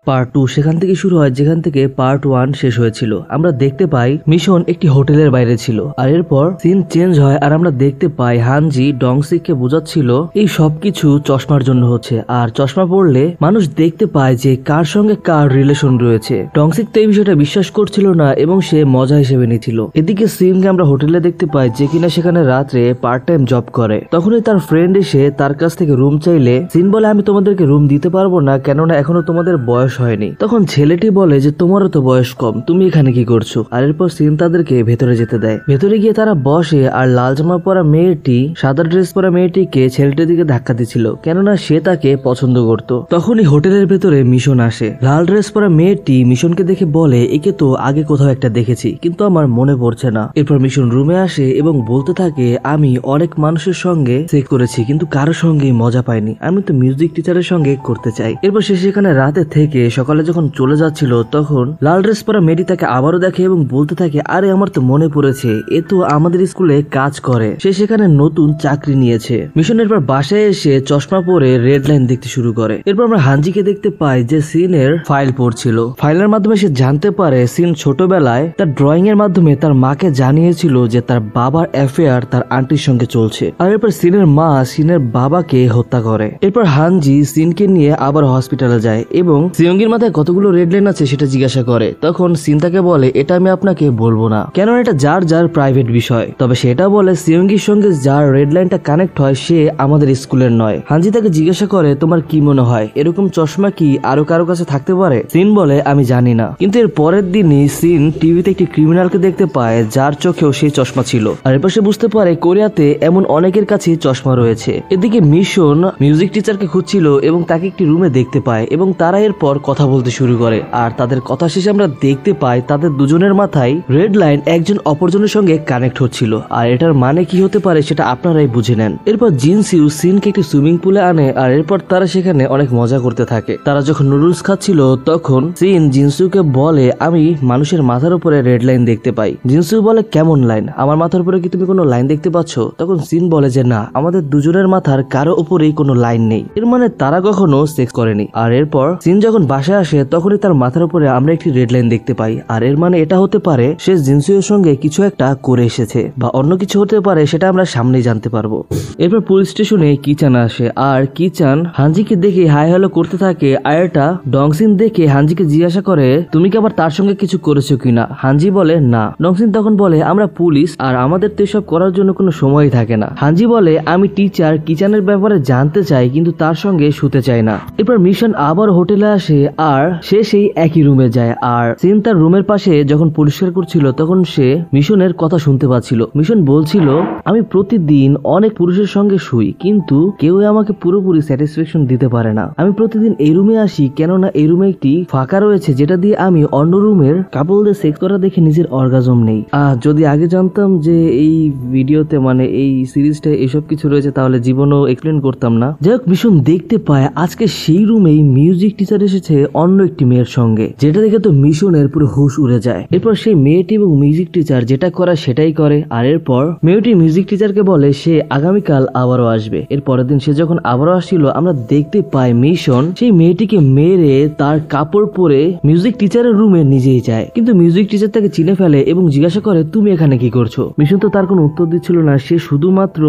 Part 2 সেখান থেকে শুরু হয় যেখান থেকে পার্ট 1 শেষ হয়েছিল। আমরা দেখতে পাই মিশন একটি হোটেলের বাইরে ছিল, আর এরপর সিন চেঞ্জ হয় আর আমরা দেখতে পাই হানজি ডংসিককে বোঝাচ্ছিল এই সবকিছু চশমার জন্য হচ্ছে, আর চশমা পড়লে মানুষ দেখতে পায় যে কার সঙ্গে কার রিলেশন রয়েছে। ডংসিক তো এই বিষয়টা বিশ্বাস করছিল না এবং সে মজা হিসেবে নিচ্ছিল। এদিকে সিনকে আমরা হোটেলে দেখতে পাই যে কিনা সেখানে রাত্রে পার্ট টাইম জব করে। তখনই তার ফ্রেন্ড এসে তার কাছ থেকে রুম চাইলে সিন বলে আমি তোমাদেরকে রুম দিতে পারবো না, কেননা এখনো তোমাদের বয়স হয়নি। তখন ছেলেটি বলে যে তোমারও তো বয়স কম, তুমি এখানে কি করছো। আর এরপর সিন তাদেরকে ভেতরে যেতে দেয়। ভেতরে গিয়ে তারা বসে আর লাল জামা পরা মেয়েটি সাদা ড্রেস পরা মেয়েটিকে ছেলেটির দিকে ধাক্কা দিচ্ছিল, কেননা সে তাকে পছন্দ করত। তখনই হোটেলের ভেতরে মিশন আসে। লাল ড্রেস পরা মেয়েটি মিশনকে দেখে বলে একে তো আগে কোথাও একটা দেখেছি, কিন্তু আমার মনে পড়ছে না। এরপর মিশন রুমে আসে এবং বলতে থাকে আমি অনেক মানুষের সঙ্গে সেক্স করেছি কিন্তু কারো সঙ্গে মজা পাইনি, আমি তো মিউজিক টিচারের সঙ্গে করতে চাই। এরপর সে সেখানে রাতে থেকে সকালে যখন চলে যাচ্ছিল তখন লাল ড্রেস পরা মেয়েটি তাকে আবারও দেখে এবং বলতে থাকে আরে আমার তো মনে পড়েছে, এ তো আমাদের স্কুলে কাজ করে, সে সেখানে নতুন চাকরি নিয়েছে। মিশন এরপর বাসায় এসে চশমা পরে রেড লাইন দেখতে শুরু করে। এরপর আমরা হানজিকে দেখতে পাই যে সিনের ফাইল পড়ছিল। ফাইলের মাধ্যমে সে জানতে পারে সিন ছোটবেলায় তার ড্রয়িং এর মাধ্যমে তার মাকে জানিয়েছিল যে তার বাবার অ্যাফেয়ার তার আন্টির সঙ্গে চলছে, আর এরপর সিনের মা সিনের বাবাকে হত্যা করে। এরপর হানজি সিনকে নিয়ে আবার হসপিটালে যায় এবং সিয়ঙ্গির মাথায় কতগুলো রেড লাইন আছে সেটা জিজ্ঞাসা করে। তখন সিন তাকে বলে এটা আমি আপনাকে বলবো না, কেন এটা যার যার প্রাইভেট বিষয়। তবে সেটা বলে সিয়ঙ্গির সঙ্গে যার রেড লাইনটা কানেক্ট হয় সে আমাদের স্কুলের নয়। হানজি তাকে জিজ্ঞাসা করে তোমার কি মনে হয় এরকম চশমা কি আরো কারো কাছে থাকতে পারে। সিন বলে আমি জানি না। কিন্তু এর পরের দিনই সিন টিভিতে একটি ক্রিমিনালকে দেখতে পায় যার চোখেও সেই চশমা ছিল, আর এরপর সে বুঝতে পারে কোরিয়াতে এমন অনেকের কাছে চশমা রয়েছে। এদিকে মিশন মিউজিক টিচারকে খুঁজছিল এবং তাকে একটি রুমে দেখতে পায় এবং তারা এরপর কথা বলতে শুরু করে। আর তাদের কথা শেষে আমরা দেখতে পাই তাদের দুজনের মাথায় রেড লাইন একজন অপরজনের সঙ্গে কানেক্ট হচ্ছিল, আর এটার মানে কি হতে পারে সেটা আপনারাই বুঝে নেন। এরপর জিনসিউ সিনকে একটি সুইমিং পুলে আনে আর এরপর তারা সেখানে অনেক মজা করতে থাকে। তারা যখন নুডলস খাচ্ছিল তখন সিন জিনসিউকে বলে আমি মানুষের মাথার উপরে রেড লাইন দেখতে পাই। জিনসিউ বলে কেমন লাইন, আমার মাথার উপরে কি তুমি কোনো লাইন দেখতে পাচ্ছ? তখন সিন বলে যে না, আমাদের দুজনের মাথার কারো উপরেই কোনো লাইন নেই, এর মানে তারা কখনো সেক্স করেনি। আর এরপর সিন যখন বাসায় আসে তখনই তার মাথার উপরে আমরা একটি রেড লাইন দেখতে পাই, আর এর মানে এটা হতে পারে সে জিনসিউর সঙ্গে কিছু একটা করে এসেছে বা অন্য কিছু হতে পারে, সেটা আমরা সামনেই জানতে পারবো। এরপর পুলিশ স্টেশনে কিচান আসে আর কিচান হানজিকে দেখে হাই হ্যালো করতে থাকে। আয়াটা ডংসিন দেখে হানজিকে জিজ্ঞাসা করে তুমি কি আবার তার সঙ্গে কিছু করেছো কিনা। হানজি বলে না। ডংসিন তখন বলে আমরা পুলিশ আর আমাদের তো এসব করার জন্য কোনো সময় থাকে না। হানজি বলে আমি টিচার কিচানের ব্যাপারে জানতে চাই কিন্তু তার সঙ্গে শুতে চাই না। এরপর মিশন আবার হোটেলে আসে আর সে সেই একই রুমে যায়, আর সিন তার রুমের পাশে যখন পরিষ্কার করছিল তখন সে মিশনের কথা শুনতে পাচ্ছিল। মিশন বলছিল আমি প্রতিদিন অনেক পুরুষের সঙ্গে শুই কিন্তু কেউ আমাকে পুরোপুরি স্যাটিসফ্যাকশন দিতে পারে না। আমি প্রতিদিন এই রুমে আসি কেননা এই রুমে একটি ফাঁকা রয়েছে যেটা দিয়ে আমি অন্য রুমের কাপলদের সেক্স করা দেখে নিজের অর্গাজম নেই। যদি আগে জানতাম যে এই ভিডিওতে মানে এই সিরিজটা এসব কিছু রয়েছে তাহলে জীবনও এক্সপ্লেন করতাম না। যাই হোক মিশন দেখতে পায় আজকে সেই রুমেই মিউজিক টিচার এসেছে অন্য একটি মেয়ের সঙ্গে, যেটা দেখে তো মিশনের পুরো হুশ উড়ে যায়। এরপর সেই মেয়েটি এবং মিউজিক টিচার যেটা করা সেটাই করে, আর এরপর মেয়েটি মিউজিক টিচারকে বলে সে আগামীকাল আবারও আসবে। এর পরের দিন সে যখন আবারও আসছিল আমরা দেখতে পাই মিশন সেই মেয়েটিকে মেরে তার কাপড় পরে মিউজিক টিচারের রুমে নিজেই যায়, কিন্তু মিউজিক টিচার তাকে চিনে ফেলে এবং জিজ্ঞাসা করে তুমি এখানে কি করছো। মিশন তো তার কোনো উত্তর দিচ্ছিল না, সে শুধুমাত্র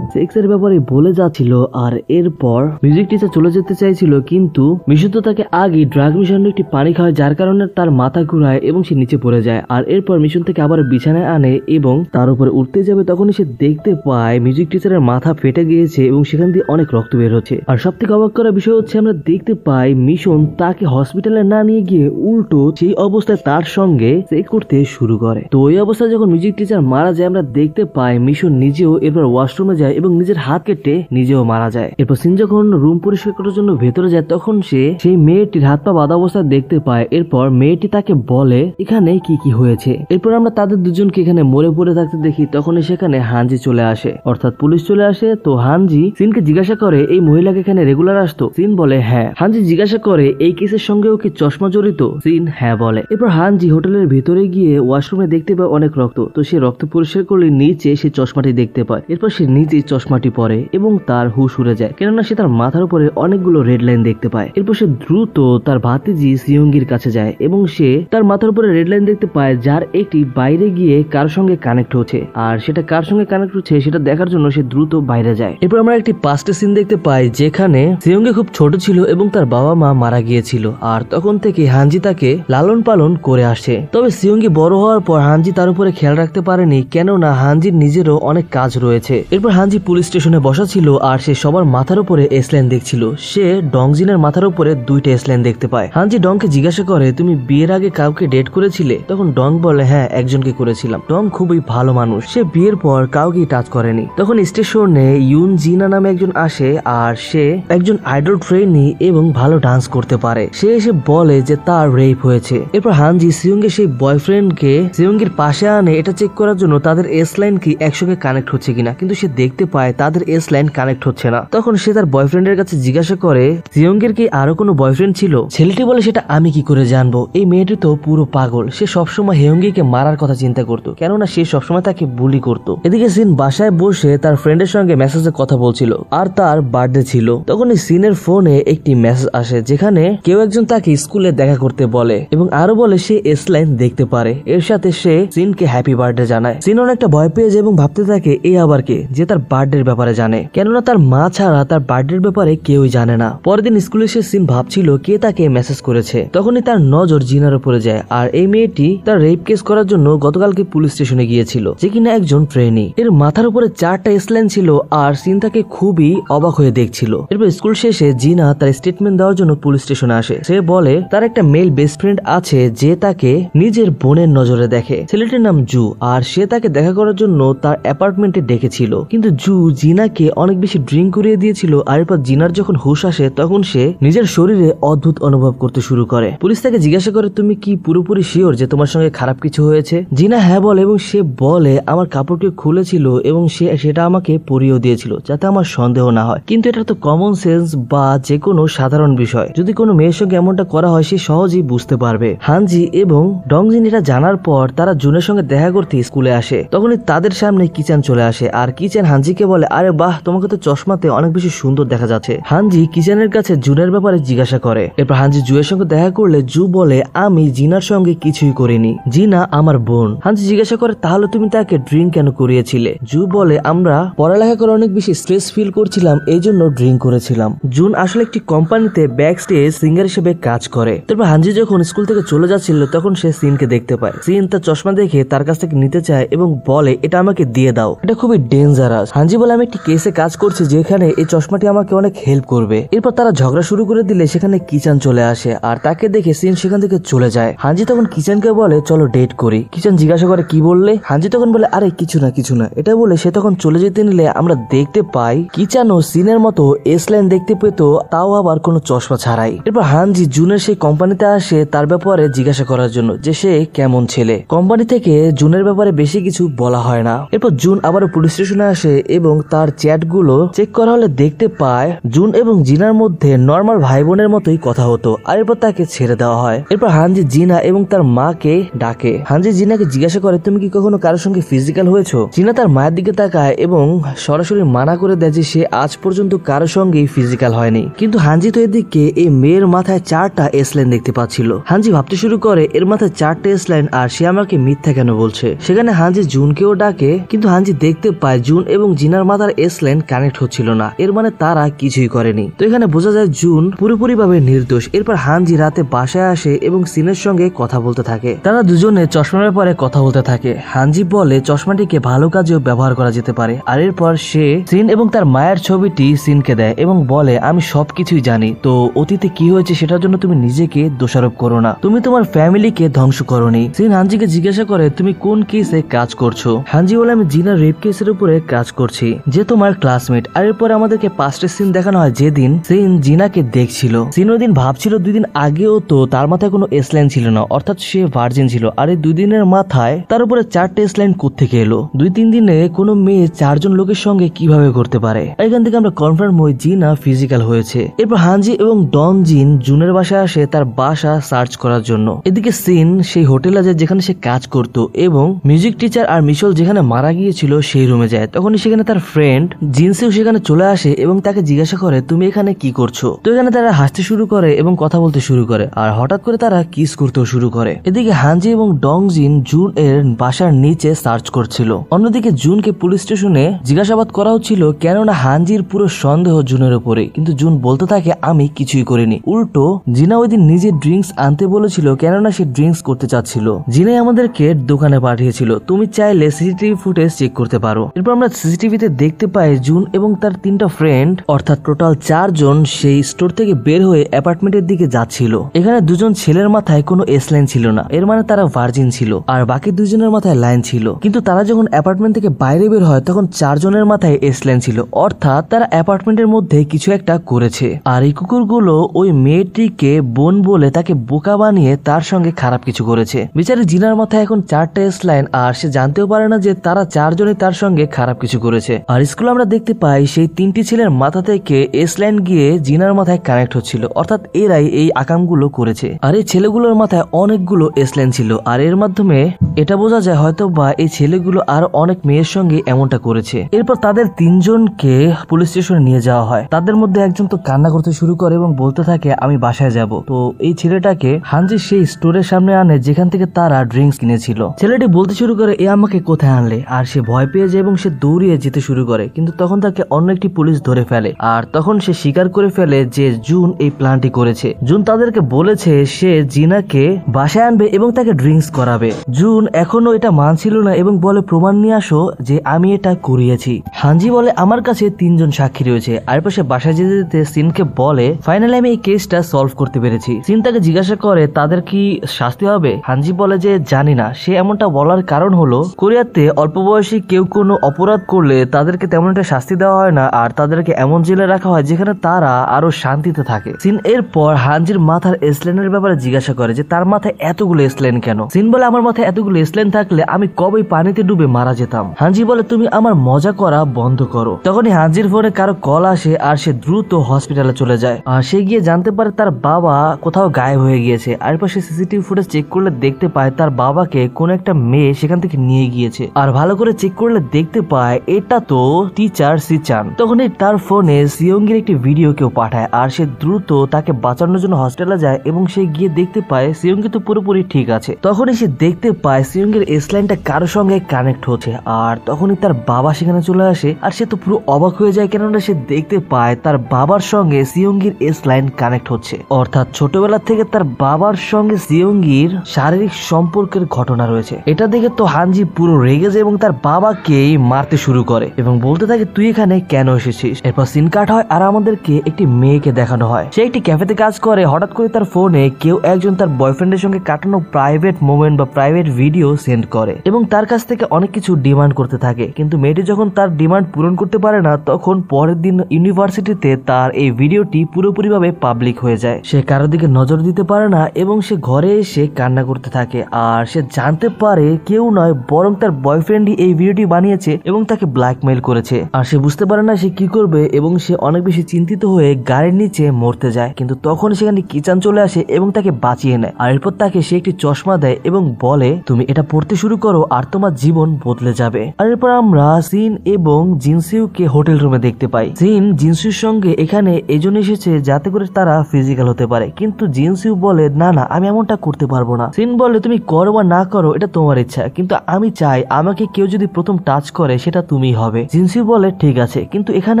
সেক্সের ব্যাপারে বলে যাচ্ছিল। আর এরপর মিউজিক টিচার চলে যেতে চাইছিল কিন্তু মিশন তো তাকে আগে ড্রাগ মিশনের একটি পানি খাওয়ায় যার কারণে তার মাথা ঘুরায় এবং সে নিচে পড়ে যায়। আর এরপর মিশন থেকে আবার বিছানায় আনে এবং তার উপরে উঠতে যাবে তখনই সে দেখতে পায় মিউজিক টিচারের মাথা ফেটে গিয়েছে এবং সেখান দিয়ে অনেক রক্ত বের হচ্ছে। আর সব থেকে অবাক করার বিষয় হচ্ছে আমরা দেখতে পাই মিশন তাকে হসপিটালে না নিয়ে গিয়ে উল্টো সেই অবস্থায় তার সঙ্গে সেক্স করতে শুরু করে। তো ওই অবস্থায় যখন মিউজিক টিচার মারা যায় আমরা দেখতে পাই মিশন নিজেও এরপর ওয়াশরুমে যায় এবং নিজের হাত কেটে নিজেও মারা যায়। এরপর সিন যখন রুম পরিষ্কার করার জন্য ভেতরে যায় তখন সে সেই মেয়েটির হাত পা বাঁধা অবস্থায় দেখতে পায়। এরপর মেয়েটি তাকে বলে এখানে কি কি হয়েছে। এরপর আমরা তাদের দুজনকে এখানে মরে পড়ে থাকতে দেখি। তখনই সেখানে হানজি চলে আসে, অর্থাৎ পুলিশ চলে আসে। তো হানজি সিনকে জিজ্ঞাসা করে এই মহিলাকে এখানে রেগুলার আসতো। সিন বলে হ্যাঁ। হানজি জিজ্ঞাসা করে এই কেসের সঙ্গেও কি চশমা জড়িত। সিন হ্যাঁ বলে। এরপর হানজি হোটেলের ভিতরে গিয়ে ওয়াশরুমে দেখতে পায় অনেক রক্ত। তো সে রক্ত পরিষ্কার করলে নিচে সে চশমাটি দেখতে পায়। এরপর সে নিজেই চশমাটি পরে এবং তার হুশ উড়ে যায়, কেননা সে তার মাথার উপরে অনেকগুলো রেড লাইন দেখতে পায়। এরপর সে দ্রুত তার ভাতিজি সিয়ঙ্গির কাছে যায় এবং সে তার মাথার উপরে রেড লাইন দেখতে পায়, যার একটি বাইরে গিয়ে কার সঙ্গে কানেক্ট হচ্ছে, আর সেটা কার সঙ্গে কানেক্ট হচ্ছে সেটা দেখার জন্য সে দ্রুত বাইরে যায়। এরপর আমরা একটি পাস্টের সিন দেখতে পাই যেখানে সিয়ঙ্গি খুব ছোট ছিল এবং তার বাবা মা মারা গিয়েছিল, আর তখন থেকে হানজি তাকে লালন পালন করে আসে। তবে সিয়ঙ্গি বড় হওয়ার পর হানজি তার উপরে খেয়াল রাখতে পারেনি, কেননা হানজির নিজেরও অনেক কাজ রয়েছে। এরপর হানজি পুলিশ স্টেশনে বসা ছিল আর সে সবার মাথার উপরে এসলাইন দেখছিল। সে ডংজিনের মাথার উপরে 2টা এসলাইন দেখতে পায়। হানজি ডংকে জিজ্ঞাসা করে, তুমি বিয়ের আগে কাউকে ডেট করেছিলে? তখন ডং বলে, হ্যাঁ, একজনকে করেছিলাম। ডং খুবই ভালো মানুষ, সে বিয়ের পর কাউকে টাচ করেনি। তখন স্টেশনে ইউন জিনা নামে একজন আসে, আর সে একজন আইডল ট্রেনি এবং ভালো ডান্স করতে পারে। সে এসে বলে যে তার রেপ হয়েছে। এরপর হানজি সিয়ঙ্গের সেই বয়ফ্রেন্ডকে সিয়ঙ্গির পাশে আনে এটা চেক করার জন্য তাদের এস লাইন কি একসঙ্গে কানেক্ট হচ্ছে কিনা, কিন্তু সে দেখতে পায় তাদের এস লাইন কানেক্ট হচ্ছে না। তখন সে তার বয়ফ্রেন্ডের কাছে জিজ্ঞাসা করে, সিয়ঙ্গের কি আরো কোনো বয়ফ্রেন্ড ছিল? ছেলেটি বলে, সেটা আমি কি করে জানবো, এই মেয়েটি তো পুরো পাগল, সে সবসময় হেয়ঙ্গিকে মারার কথা চিন্তা করতো, কেননা সে সবসময় তাকে বুলি করতো। এদিকে সিন বাসায় বসে তার ফ্রেন্ডের সঙ্গে মেসেজে কথা বলছিল, আর তার বার্থডে ছিল। তখন এই সিনের ফোনে একটি মেসেজ আসে যেখানে কেউ একজন তাকে স্কুলে দেখা করতে বলে এবং আরো বলে সে এস লাইন দেখতে পারে। এর সাথে সে সিনকে হ্যাপি বার্থডে জানায়। সিন অনেকটা ভয় পেয়ে যায় এবং ভাবতে থাকে এই আবার কে যে তার বার্থডের ব্যাপারে জানে, কেননা তার মা ছাড়া তার বার্থডের ব্যাপারে কেউই জানে না। পরের দিন স্কুলে এসে সিন ভাবছিল কে তাকে মেসেজ করেছে। তখনই তার নজর জিনার উপরে যায়, আর এই মেয়েটি তার রেপ কেস করার জন্য গতকালকে পুলিশ স্টেশনে গিয়েছিল, যে কিনা একজন ট্রেনি। এর মাথার উপরে 4টা এসলাইন ছিল, আর সিন তাকে খুবই অবাক হয়ে দেখছিল। এরপর স্কুল শেষে জিনা তার স্টেটমেন্ট দেওয়ার জন্য পুলিশ স্টেশনে আসে। সে বলে তার একটা মেল বেস্ট ফ্রেন্ড আছে যে তাকে নিজের বোনের নজরে দেখে। ছেলেটির নাম জু, আর সে তাকে দেখা করার জন্য তার অ্যাপার্টমেন্টে ডেকেছিল, কিন্তু জু জিনাকে অনেক বেশি ড্রিঙ্ক করিয়ে দিয়েছিল। আর এরপর জিনার যখন হুশ আসে তখন সে নিজের শরীরে অদ্ভুত অনুভব করতে শুরু করে। পুলিশ তাকে জিজ্ঞাসা করে, তুমি কি পুরোপুরি শিওর যে তোমার সঙ্গে খারাপ কিছু হয়েছে? জিনা হ্যাঁ বলে এবং সে বলে আমার কাপড়কে খুলেছিল এবং সে সেটা আমাকে পরিয়েও দিয়েছিল যাতে আমার সন্দেহ না হয়, কিন্তু এটা তো কমন সেন্স বা যে কোনো সাধারণ বিষয়, যদি কোনো মেয়ের সঙ্গে এমনটা করা হয় সে সহজেই বুঝতে পারবে। হানজি এবং ডংজিন এটা জানার পর তারা জুনের সঙ্গে দেখা করতে স্কুলে আসে। তখনই তাদের সামনে কিচান চলে আসে, আর কিচান হানজিকে বলে, আরে বাহ, তোমাকে তো চশমাতে অনেক বেশি সুন্দর দেখা যাচ্ছে। হানজি কিচানের কাছে জুনের ব্যাপারে জিজ্ঞাসা করে। এরপর হানজি জুয়ের সঙ্গে দেখা করলে জু বলে, আমি জিনার সঙ্গে কিছুই করিনি, জিনা আমার বোন। হানজি জিজ্ঞাসা করে, তাহলে তুমি তাকে ড্রিঙ্ক কেন করিয়েছিলে? জু বলে, আমরা পড়ালেখা করে অনেক বেশি স্ট্রেস ফিল করছিলাম, এই জন্য ড্রিঙ্ক করেছিলাম। জুন আসলে একটি কোম্পানিতে ব্যাক স্টেজ সিঙ্গার হিসেবে কাজ করে। তারপর হানজি যখন স্কুল থেকে চলে যাচ্ছিল তখন সে সিনকে দেখতে পায়। সিন তার চশমা দেখে তার কাছ থেকে নিতে চায় এবং বলে, এটা আমাকে দিয়ে দাও, এটা খুবই ডেঞ্জারাস। হানজি বলে, আমি একটি কেসে কাজ করছি যেখানে এই চশমাটি আমাকে অনেক হেল্প করবে। এরপর তারা ঝগড়া শুরু করে দিলে সেখানে কিচান চলে আসে, আর তাকে দেখে সিন সেখান থেকে চলে যায়। হানজি তখন কিচানকে বলে, চলো ডেট করি। কিচান জিজ্ঞাসা করে, কি বললে? হানজি তখন বলে, আরে কিছু না, এটা বলে সে তখন চলে যেতে নিলে আমরা দেখতে পাই কিচানও সিনের মতো এস লাইন দেখতে পেত, তাও আবার কোনো চশমা ছাড়াই। এরপর হানজি জুনের সেই কোম্পানিতে আসে তার ব্যাপারে জিজ্ঞাসা করার জন্য যে সে কেমন ছেলে। কোম্পানি থেকে জুনের ব্যাপারে বেশি কিছু বলা হয় না। এরপর জুন আবার পুলিশ স্টেশনে আসে এবং তার চ্যাট গুলো চেক করা হলে দেখতে পায় জুন এবং জিনার মধ্যে নর্মাল ভাই বোনের মতোই কথা হতো, আর এরপর তাকে ছেড়ে দেওয়া হয়। এরপর হানজি জিনা এবং তার মাকে ডাকে। হানজি জিনাকে জিজ্ঞাসা করে, তুমি কি কখনো কারোর সঙ্গে ফিজিক্যাল হয়েছো? জিনা তার মায়ের দিকে তাকায় এবং সরাসরি মানা করে দেয় যে সে আজ পর্যন্ত কারোর সঙ্গেই ফিজিক্যাল হয়নি, কিন্তু হানজি তো এদিকে এই মেয়ের মাথায় 4টা এস লাইন দেখতে পাচ্ছিল। হানজি ভাবতে শুরু করে এর মাথায় 4টা এস লাইন, আর সে আমাকে মিথ্যা কেন বলছে। সেখানে হানজি জুনকেও ডাকে, কিন্তু হানজি দেখতে পায় জুন এবং জিনার মাথার এস লাইন কানেক্ট হচ্ছিল না, এর মানে তারা কিছুই করেনি। তো এখানে বোঝা যায় জুন পুরোপুরি ভাবে নির্দোষ। এরপর হানজি রাতে বাসায় আসে এবং সিনের সঙ্গে কথা বলতে থাকে। তারা দুজনে চশমার ব্যাপারে কথা বলতে থাকে। হানজি বলে চশমাটিকে ভালো কাজেও ব্যবহার করা যেতে পারে, আর এরপর সে সিন এবং তার মায়ের ছবিটি সিনকে দেয় এবং বলে, আমি সবকিছুই জানি, তো অতীতে কি হয়েছে সেটার জন্য তুমি নিজেকে দোষারোপ করো না, তুমি তোমার ফ্যামিলিকে ধ্বংস করোনি। সিন হানজিকে জিজ্ঞাসা করে, তুমি কোন কেসে কাজ করছো? হানজি বলে, আমি জিনার রেপ কেসের উপরে কাজ করছি, যে তোমার ক্লাসমেট। আর এরপর আমাদেরকে পাস্টের সিন দেখানো হয় যেদিন সিন জিনাকে দেখছিল। সিন ওই দিন ভাবছিল 2 দিন আগেও তো তার মাথায় কোনো এস লাইন ছিল না, অর্থাৎ সে ভার্জিন ছিল, আর এই 2 দিনের মাথায় তার উপরে 4টে এস লাইন কোত্থেকে এলো? 2-3 দিনে কোনো মেয়ে 4 জন লোকের সঙ্গে কিভাবে করতে পারে? এখান থেকে আমরা কনফার্ম হই জিনা ফিজিক্যাল হয়েছে। এরপর হানজি এবং ডনজিন জুনের বাসায় আসে তার বাসা সার্চ করার জন্য। এদিকে সিন সেই হোটেলে যায় যেখানে সে কাজ করত এবং মিউজিক টিচার আর মিশল যেখানে মারা গিয়েছিল সেই রুমে যায়। তখনই সেখানে তার ফ্রেন্ড জিনসেও সেখানে চলে আসে এবং তাকে জিজ্ঞাসা করে, তুমি এখানে কি করছো? তো এখানে তারা হাসতে হাসতে শুরু করে এবং কথা বলতে শুরু করে, আর হঠাৎ করে তারা কিস করতেও শুরু করে। এদিকে হানজি এবং ডংজিন জুন এর বাসার নিচে সার্চ করছিল। অন্যদিকে জুনকে পুলিশ স্টেশনে জিজ্ঞাসাবাদ করা হচ্ছিল, কেননা হানজির পুরো সন্দেহ জুনের উপরে, কিন্তু জুন বলতে থাকে আমি কিছুই করিনি। উল্টো জিনা ওই দিন নিজে ড্রিঙ্কস আনতে বলেছিল, কেননা সে ড্রিঙ্কস করতে চাচ্ছিল। জিনাই আমাদেরকে দোকানে পাঠিয়েছিল, তুমি চাইলে সিসিটিভি ফুটেজ চেক করতে পারো। এরপর আমরা সিসিটিভিতে দেখতে পাই জুন এবং তার 3টা ফ্রেন্ড অর্থাৎ টোটাল 4 জন সেই স্টোর থেকে বের হয়ে অ্যাপার্টমেন্টের দিকে যাচ্ছিল। এখানে 2 জন ছেলের মাথায় কোনো এস লাইন ছিল না, এর মানে তারা ভার্জিন ছিল, আর বাকি 2 জনের মাথায় লাইন ছিল। কিন্তু তারা যখন অ্যাপার্টমেন্ট থেকে বাইরে বের হয় তখন 4 জনের মাথায় এস লাইন ছিল, অর্থাৎ তারা অ্যাপার্টমেন্টের মধ্যে কিছু একটা করেছে। আর এই কুকুরগুলো ওই মেয়েটিকে বোন বলে তাকে বোকা বানিয়ে তার সঙ্গে খারাপ কিছু করেছে। বিচারি জিনার মাথায় এখন 4টা এস লাইন, আর সে জানতেও পারে না যে তারা 4 জনই তার সঙ্গে খারাপ কিছু করেছে। আর স্কুলে আমরা দেখতে পাই সেই 3টি ছেলের মাথা থেকে এস লাইন গিয়ে জিনার মাথায় কানেক্ট হচ্ছিল, অর্থাৎ এরাই এই আকামগুলো করেছে। আর এই ছেলেগুলোর মাথায় অনেকগুলো এস লাইন ছিল, আর এর মাধ্যমে এটা বোঝা যায় হয়তো বা এই ছেলেগুলো আর অনেক মেয়ের সঙ্গে এমনটা করেছে। এরপর তাদের 3 জনকে পুলিশ স্টেশনে নিয়ে যাওয়া হয়। তাদের মধ্যে একজন তো কান্না করতে শুরু করে এবং বলতে থাকে আমি বাসায় যাব। তো এই ছেলেটাকে হানজি সেই স্টোরের সামনে আনে যেখান থেকে তারা ড্রিঙ্কস কিনেছিল। ছেলেটি বলতে শুরু করে এ আমাকে কোথায় আনলে, আর সে ভয় পেয়ে যায় এবং সে দৌড়িয়ে যেতে শুরু করে, কিন্তু তখন তাকে অন্য একটি পুলিশ ধরে ফেলে। আর তখন সে স্বীকার করে ফেলে যে জুন এই প্ল্যানটি করেছে। জুন তাদেরকে বলেছে সে জিনাকে বাসায় আনবে এবং তাকে ড্রিঙ্কস করাবে। জুন এখনো এটা মানছিল না এবং বলে প্রমাণ নিয়ে আসো যে আমি এটা করিয়েছি। হানজি বলে আমার কাছে 3 জন সাক্ষী রয়েছে। আর পাশে বাসায় যেতে যেতে সিনকে বলে ফাইনালি আমি এই কেসটা সলভ করতে পেরেছি। সিন তাকে জিজ্ঞাসা করে তাদের কি শাস্তি হবে। হানজি বলে যে জানি না। সে এমনটা বলার কারণ হলো কোরিয়াতে অল্প বয়সী কেউ কোনো অপরাধ করলে তাদেরকে তেমন একটা শাস্তি দেওয়া হয় না, আর তাদেরকে এমন জেলে রাখা হয় যেখানে তারা আরো শান্তিতে থাকে। সিন এরপর হানজির মাথার এসলাইনের ব্যাপারে জিজ্ঞাসা করে যে তার মাথায় এতগুলো এসলাইন কেন। সিন বলে আমার মাথায় এতগুলো এসলাইন থাকলে আমি কবেই পানিতে ডুবে মারা যেতাম। হানজি বলে তুমি আমার মজা করা বন্ধ করো। তখনই হানজির ফোনে কারো কল আসে আর সে দ্রুত হসপিটালে চলে যায়। আর সে গিয়ে জানতে পারে তার বাবা কোথাও গায়েব হয়ে গিয়েছে। আর পাশে সিসিটিভি ফুটেজ চেক করলে দেখতে পায় তার বাবাকে কোন একটা মেয়ে সেখান থেকে নিয়ে গিয়েছে। আর ভালো করে চেক করলে দেখতে পায় এটা তো টিচার সিচান। তখনই তার ফোনে সিয়ংগির একটি ভিডিও কেউ পাঠায়, আর সে দ্রুত তাকে বাঁচানোর জন্য হসপিটালে যায় এবং সে গিয়ে দেখতে পায় সিয়ংগি তো পুরোপুরি ঠিক আছে। তখনই সে দেখতে পায় সিয়ংগির এসলাইনটা কারোর সঙ্গে কানেক্ট হচ্ছে, আর তখনই তার বাবা সেখানে চলে আসে। আর সে তো পুরো অবাক হয়ে যায়, কেননা সে দেখতে পায় তার বাবার সঙ্গে সিয়ংগির এসলাইন কানেক্ট হচ্ছে, অর্থাৎ ছোটবেলা থেকে তার বাবার সঙ্গে সিয়ংগির শারীরিক সম্পর্কের ঘটনা রয়েছে। এটা দেখে তো হানজি পুরো রেগে যায় এবং তার বাবাকেই মারতে শুরু করে এবং বলতে থাকে তুই এখানে কেন এসেছিস। এরপর সিন কাট হয় আর আমাদেরকে একটি মেয়েকে দেখানো হয়। সে একটি ক্যাফেতে কাজ করে। হঠাৎ করে তার ফোনে কেউ একজন তার বয়ফ্রেন্ডের সঙ্গে কাটানো প্রাইভেট মোমেন্ট বা প্রাইভেট ভিডিও সেন্ড করে এবং তার কাছ থেকে অনেক কিছু ডিমান্ড করতে থাকে। কিন্তু মেয়েটি যখন তার ডিমান্ড পূরণ করতে পারে না, তখন পরের দিন ইউনিভার্সিটিতে তার এই ভিডিওটি পুরোপুরিভাবে পাবলিক হয়ে যায়। সে কারোর দিকে নজর দিতে পারে না এবং সে ঘরে এসে কান্না করতে থাকে। আর সে জানতে পারে কেউ নয় বরং তার বয়ফ্রেন্ডই এই ভিডিওটি বানিয়েছে এবং তাকে ব্ল্যাকমেইল করেছে। আর সে বুঝতে পারে না সে কি করবে এবং সে অনেক বেশি চিন্তিত হয়ে গাড়ির নিচে মরতে যায়। কিন্তু তখন সেখানে কিচান চলে আসে এবং তাকে বাঁচিয়ে নেয়। আর এরপর তাকে সে একটি চশমা দেয় এবং বলে তুমি এটা পড়তে শুরু করো আর তোমার জীবন বদলে যাবে। আর এরপর আমরা সিন এবং জিনসিউকে হোটেল রুমে দেখতে পাই। সিন জিনসিউর সঙ্গে এখানে এজন্য এসেছে যাতে করে তারা ফিজিক্যাল হতে পারে, কিন্তু জিনসিউ বলে না না আমি এমনটা করতে পারবো না। সিন বলে তুমি করো বা না করো এটা তোমার ইচ্ছা, কিন্তু আমি চাই আমাকে কেউ যদি প্রথম টাচ করে সেটা তুমি হবে। জিনসিউ বলে ঠিক আছে, কিন্তু এখানে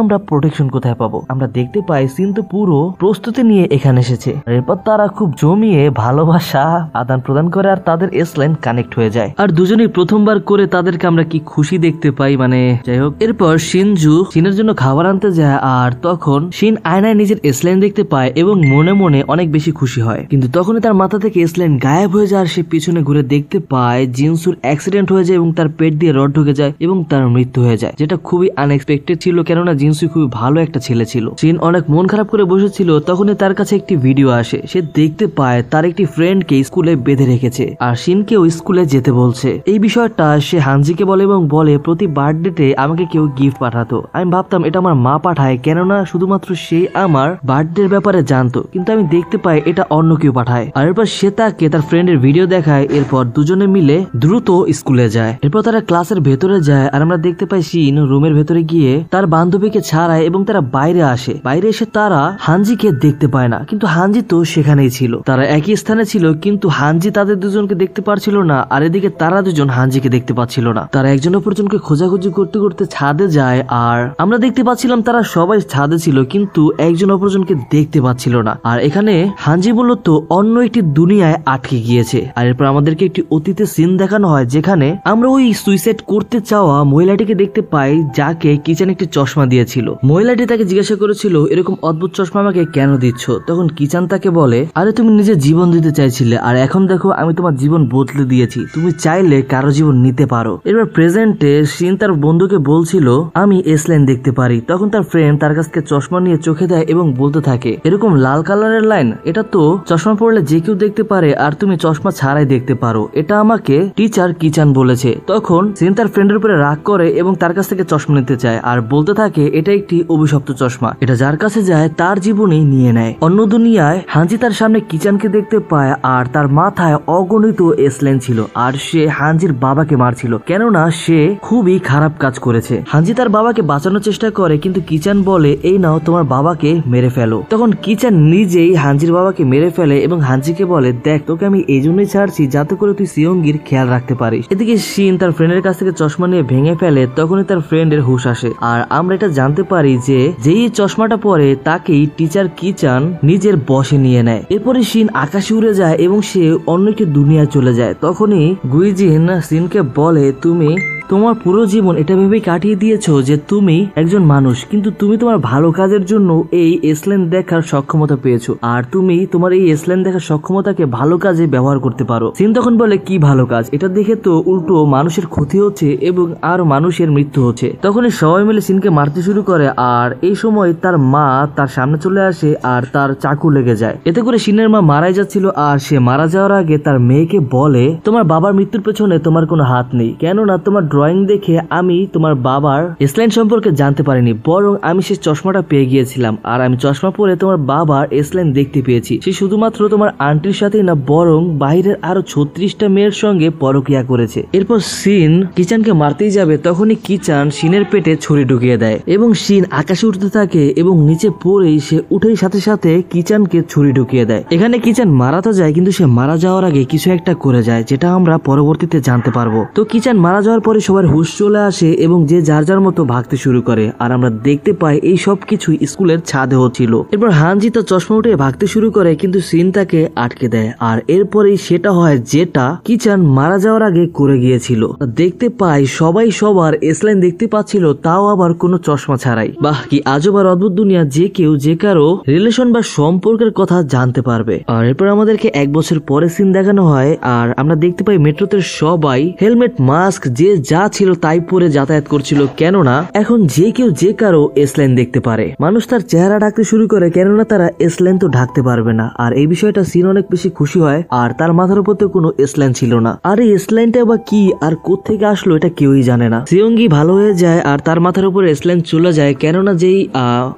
আমরা প্রোটেকশন কোথায় পাবো। আমরা দেখতে পাই সিন তো পুরো প্রস্তুতি নিয়ে এখানে এসেছে। এরপর তারা খুব জমিয়ে ভালোবাসা আদান প্রদান করে আর তাদের এস লাইন কানেক্ট হয়ে যায়। আর দুজনেই প্রথমবার করে তাদেরকে আমরা কি খুশি দেখতে পাই, মানে যাই হোক। এরপর শিনজু সিনের জন্য খাবার আনতে যায় আর তখন শিন আয়নায় নিজের এস লাইন দেখতে পায় এবং মনে মনে অনেক বেশি খুশি হয়। কিন্তু তখনই তার মাথা থেকে এস লাইন গায়েব হয়ে যায় আর সে পিছনে ঘুরে দেখতে পায় জিনসুর অ্যাক্সিডেন্ট হয়ে যায় এবং তার পেট দিয়ে রড ঢুকে যায় এবং তার মৃত্যু হয়ে যায়, যেটা খুবই আনএক্সপেক্টেড ছিল কেননা জিনসু খুবই ভালো একটা ছেলে ছিল। শিন অনেক মন খারাপ করে বসেছিল। তখনই তার কাছে একটি ভিডিও আসে। সে দেখতে পায় তার একটি ফ্রেন্ডকে স্কুলে বেঁধে রেখেছে আর শিনকেও স্কুলে যেতে বলছে। এই বিষয়টা সে হানজিকে বলে এবং বলে প্রতি বার্থডেতে আমাকে কেউ গিফট পাঠাতো। আমি ভাবতাম এটা আমার মা পাঠায়, কেননা শুধুমাত্র সে আমার বার্থডের ব্যাপারে জানতো, কিন্তু আমি দেখতে পাই এটা অন্য কেউ পাঠায়। আর এরপর সে তাকে তার ফ্রেন্ডের ভিডিও দেখায়। এরপর দুজনে মিলে দ্রুত স্কুলে যায়। এরপর তারা ক্লাসের ভেতরে যায় আর আমরা দেখতে পাই শিন রুমের ভেতরে গিয়ে তার বান্ধবীকে ছাড়ায় এবং তারা বাইরে আসে। বাইরে এসে তারা হানজি হানজিকে দেখতে পায় না, কিন্তু হানজি তো সেখানেই ছিল। তারা একই স্থানে ছিল, কিন্তু হানজি তাদের দুজনকে দেখতে পারছিল না, আর এদিকে তারা দুজন হানজিকে দেখতে পাচ্ছিল না। তারা একজন অপরজনকে খোঁজাখুঁজি করতে করতে ছাদে যায়, আর আমরা দেখতে পাচ্ছিলাম তারা সবাই ছাদে ছিল, কিন্তু একজন অপরজনকে দেখতে পাচ্ছিল না। আর এখানে হানজি মূলত অন্য একটি দুনিয়ায় আটকে গিয়েছে। আর এরপর আমাদেরকে একটি অতীতের সিন দেখানো হয়, যেখানে আমরা ওই সুইসাইড করতে চাওয়া মহিলাটিকে দেখতে পাই, যাকে কিচেন একটি চশমা দিয়েছিল। মহিলাটি তাকে জিজ্ঞাসা করেছিল, এরকম অদ্ভুত চশমা আমাকে কেন দিচ্ছ? তখন কিচান তাকে বলে, আরে তুমি নিজের জীবন দিতে চাইছিলে, আর এখন দেখো আমি তোমার জীবন বদলে দিয়েছি, তুমি চাইলে কারো জীবন নিতে পারো। এবার প্রেজেন্টে শিন তার বন্ধুকে বলছিল, আমি এস-লাইন দেখতে পারি। তখন তার ফ্রেন্ড তার কাছ থেকে চশমা নিয়ে চোখে দেয় এবং বলতে থাকে, এরকম লাল কালারের লাইন, এটা তো চশমা পরলে যে কেউ দেখতে পারে, আর তুমি চশমা ছাড়াই দেখতে পারো, এটা আমাকে টিচার কিচান বলেছে। তখন শিন তার ফ্রেন্ডের উপরে রাগ করে এবং তার কাছ থেকে চশমা নিতে চায়, আর বলতে থাকে এটা একটি অভিশপ্ত চশমা, এটা যার কাছে যায় তার জীবনই নিয়ে নেয়। অন্য দুনিয়ায় হানজি তার সামনে কিচানকে দেখতে পায়, আর তার মাথায় অগণিত এস-লাইন ছিল, আর সে হানজির বাবাকে মারছিল, কেননা সে খুবই খারাপ কাজ করেছে। হানজি তার বাবাকে বাঁচানোর চেষ্টা করে, কিন্তু কিচান বলে, এই নাও তোমার বাবাকে মেরে ফেলো। তখন কিচান নিজেই হানজির বাবাকে মেরে ফেলে এবং হানজিকে বলে, দেখ তোকে আমি এই জন্যই ছাড়ছি যাতে করে তুই সিয়ঙ্গির খেয়াল রাখতে পারিস। এদিকে শিন তার ফ্রেন্ডের কাছ থেকে চশমা নিয়ে ভেঙে ফেলে, তখনই তার ফ্রেন্ডের হুশ আসে, আর আমরা এটা জানতে পারি যে যেই চশমাটা পরে তাকেই টিচার কিচান নিজের বশে নিয়ে নেয়। এরপরে শিন আকাশে উড়ে যায় এবং সে অন্য একটি দুনিয়ায় চলে যায়। তখনই গুইজিন শিনকে বলে, তুমি তোমার পুরো জীবন এটা ভেবে কাটিয়ে দিয়েছো যে তুমি একজন মানুষ, কিন্তু তুমি তোমার ভালো কাজের জন্য এই এস-লাইন দেখার সক্ষমতা পেয়েছো, আর তুমি তোমার এই এস-লাইন দেখার সক্ষমতাকে ভালো কাজে ব্যবহার করতে পারো। সিন তখন বলে, কি ভালো কাজ? এটা দেখে তো উল্টো মানুষের ক্ষতি হচ্ছে এবং আর মানুষের মৃত্যু হচ্ছে। তখনই সবাই মিলে সিনকে মারতে শুরু করে, আর এই সময় তার মা তার সামনে চলে আসে আর তার চাকু লেগে যায়। এতে করে সিনের মা মারাই যাচ্ছিল, আর সে মারা যাওয়ার আগে তার মেয়েকে বলে, তোমার বাবার মৃত্যুর পেছনে তোমার কোনো হাত নেই, কেননা তোমার ড্রয়িং দেখে আমি তোমার বাবার এস-লাইন সম্পর্কে জানতে পারিনি, বরং আমি সে চশমাটা পেয়ে গিয়েছিলাম, আর আমি চশমা পরে তোমার বাবার এস-লাইন দেখতে পেয়েছি। সে শুধুমাত্র তোমার আন্টির সাথেই না, বরং বাইরের আরো 36টা মেয়ের সঙ্গে পরকিয়া করেছে। এরপর শিন কিচানকে মারতেই যাবে, তখনই কিচান শিনের পেটে ছুরি ঢুকিয়ে দেয় এবং শিন আকাশে উঠতে থাকে এবং নিচে পড়েই সে উঠেই সাথে সাথে কিচানকে ছুরি ঢুকিয়ে দেয়। এখানে কিচান মারা তো যায়, কিন্তু সে মারা যাওয়ার আগে কিছু একটা করে যায়, যেটা আমরা পরবর্তীতে জানতে পারবো। তো কিচান মারা যাওয়ার পরে সবার হুশ চলে আসে এবং যে যার যার মতো ভাগতে শুরু করে, আর আমরা দেখতে পাই এই সব কিছু স্কুলের ছাদে হচ্ছিল। এরপর হানজি তার চশমা উঠে ভাগতে শুরু করে, কিন্তু সিন তাকে আটকে দেয়, আর এরপরেই সেটা হয় যেটা কিচান মারা যাওয়ার আগে করে গিয়েছিল। দেখতে পাই সবাই সবার এস-লাইন দেখতে পাচ্ছিল, তাও আবার কোনো চশমা ছাড়াই। বাহ, কি আজব আর অদ্ভুত দুনিয়া, যে কেউ যে কারো রিলেশন বা সম্পর্কের কথা জানতে পারবে। আর এরপর আমাদেরকে 1 বছর পরে সিন দেখানো হয়, আর আমরা দেখতে পাই মেট্রোতে সবাই হেলমেট মাস্ক যে যা ছিল তাই পরে যাতায়াত করছিল, কেননা এখন যে কেউ যে কারো এস-লাইন দেখতে পারে। মানুষ তার চেহারা ঢাকতে শুরু করে, কেননা তারা এস-লাইন তো ঢাকতে পারবে না। আর এই বিষয়টা সিন অনেক বেশি খুশি হয়, আর তার মাথার উপর তো কোনো এস-লাইন ছিল না। আর এই এস-লাইনটা বা কি আর কোত্থেকে আসলো এটা কেউই জানে না। সিয়ঙ্গি ভালো হয়ে যায়, আর তার মাথার উপর এস-লাইন চলে যায়, কেননা যেই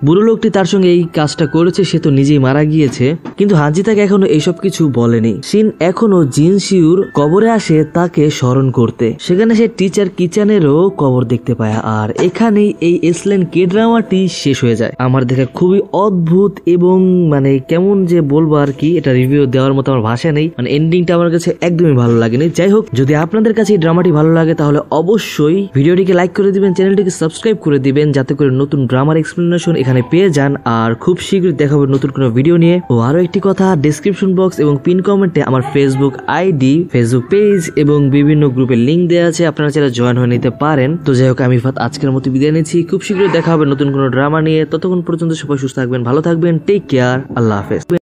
বুড়ো লোকটি তার সঙ্গে এই কাজটা করেছে সে তো নিজেই মারা গিয়েছে, কিন্তু হানজি তাকে এখনো এইসব কিছু বলেনি। শিন এখনো জিনশিউর কবরে আসে তাকে স্মরণ করতে, সেখানে সে টিচার কিচানেরও কবর দেখতে পায়। আর এখানেই এই এস-লাইন কে ড্রামাটি শেষ হয়ে যায়। আমার দেখা খুবই অদ্ভুত এবং মানে কেমন যে বলবো আর কি, এটা রিভিউ দেওয়ার মতো আমার ভাষা নেই, মানে এন্ডিংটা আমার কাছে একদমই ভালো লাগেনি। যাই হোক, যদি আপনাদের কাছে এই ড্রামাটি ভালো লাগে তাহলে অবশ্যই ভিডিওটিকে লাইক করে দিবেন, চ্যানেলটিকে সাবস্ক্রাইব করে দিবেন, যাতে করে নতুন ড্রামার এক্সপ্লেনেশন এখানে পেয়ে যান। আর খুব শীঘ্রই দেখা হবে নতুন কোনো ভিডিও নিয়ে। ও আরো একটি কথা, ডেসক্রিপশন বক্স এবং পিন কমেন্টে আমার ফেসবুক আইডি, ফেসবুক পেজ এবং বিভিন্ন গ্রুপের লিঙ্ক দেওয়া আছে, আপনারা চাইলে জয়েন হয়ে নিতে পারেন। তো যাই হোক, আমি ফাত আজকের মতো বিদায় নিচ্ছি। খুব শীঘ্রই দেখা হবে নতুন কোনো ড্রামা নিয়ে। ততক্ষণ পর্যন্ত সবাই সুস্থ থাকবেন, ভালো থাকবেন, টেক কেয়ার, আল্লাহ হাফেজ।